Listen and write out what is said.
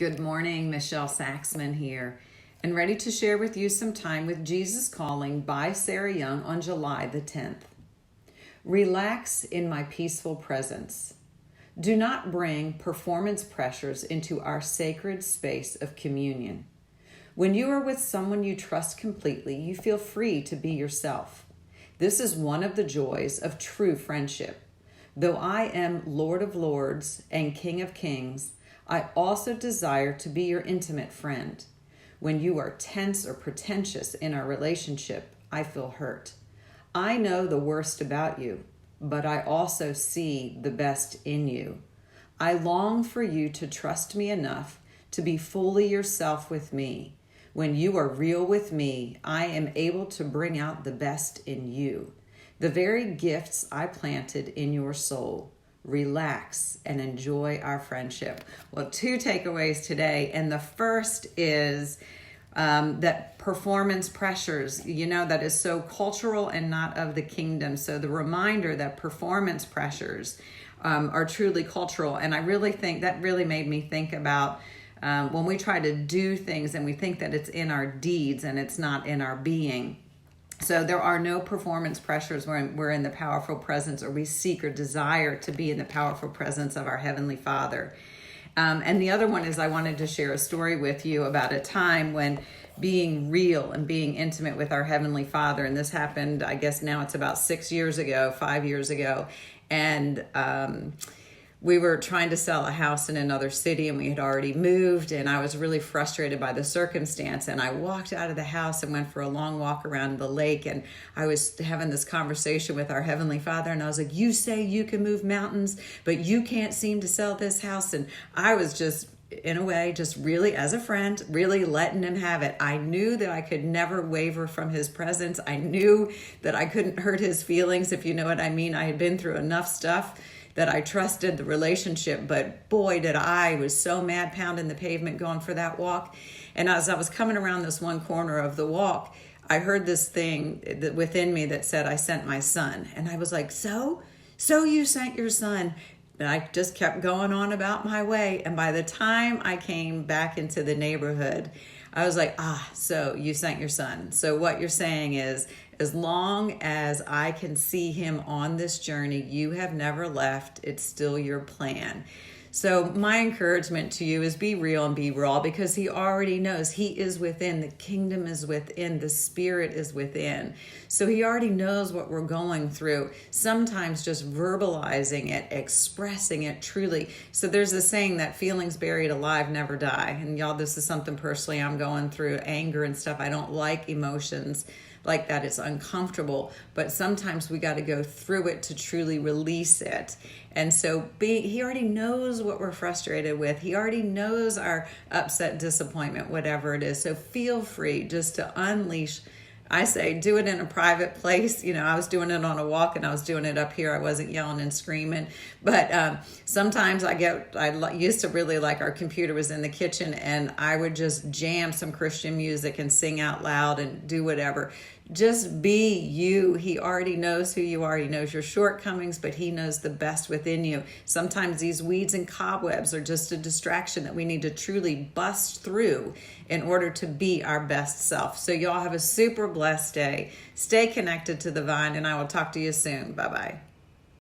Good morning, Michelle Saxman here, and ready to share with you some time with Jesus Calling by Sarah Young on July the 10th. Relax in my peaceful presence. Do not bring performance pressures into our sacred space of communion. When you are with someone you trust completely, you feel free to be yourself. This is one of the joys of true friendship. Though I am Lord of Lords and King of Kings, I also desire to be your intimate friend. When you are tense or pretentious in our relationship, I feel hurt. I know the worst about you, but I also see the best in you. I long for you to trust me enough to be fully yourself with me. When you are real with me, I am able to bring out the best in you, the very gifts I planted in your soul. Relax and enjoy our friendship. Well, two takeaways today. And the first is that performance pressures, that is so cultural and not of the kingdom. So the reminder that performance pressures are truly cultural. And I really think that really made me think about when we try to do things and we think that it's in our deeds and it's not in our being. So there are no performance pressures when we're in the powerful presence or we seek or desire to be in the powerful presence of our Heavenly Father. And the other one is I wanted to share a story with you about a time when being real and being intimate with our Heavenly Father, and this happened, I guess now it's about 5 years ago, and we were trying to sell a house in another city and we had already moved, and I was really frustrated by the circumstance, and I walked out of the house and went for a long walk around the lake, and I was having this conversation with our Heavenly Father, and I was like, you say you can move mountains, but you can't seem to sell this house. And I was just, in a way, just really, as a friend, really letting him have it. I knew that I could never waver from his presence. I knew that I couldn't hurt his feelings, if you know what I mean. I had been through enough stuff that I trusted the relationship, but boy, I was so mad pounding the pavement going for that walk. And as I was coming around this one corner of the walk, I heard this thing within me that said, I sent my son. And I was like, so you sent your son. And I just kept going on about my way. And by the time I came back into the neighborhood, I was like, so you sent your son. So what you're saying is, as long as I can see him on this journey, you have never left. It's still your plan. So my encouragement to you is be real and be raw, because he already knows. He is within. The kingdom is within. The Spirit is within. So he already knows what we're going through. Sometimes just verbalizing it, expressing it truly. So there's a saying that feelings buried alive never die. And y'all, this is something personally I'm going through, anger and stuff. I don't like emotions like that. It's uncomfortable, but sometimes we got to go through it to truly release it. And so he already knows what we're frustrated with. He already knows our upset, disappointment, whatever it is. So feel free just to unleash. I say do it in a private place. I was doing it on a walk and I was doing it up here. I wasn't yelling and screaming, but sometimes I used to really like, our computer was in the kitchen and I would just jam some Christian music and sing out loud and do whatever. Just be you. He already knows who you are. He knows your shortcomings, but he knows the best within you. Sometimes these weeds and cobwebs are just a distraction that we need to truly bust through in order to be our best self. So y'all have a super blessed day. Stay connected to the vine, and I will talk to you soon. Bye-bye.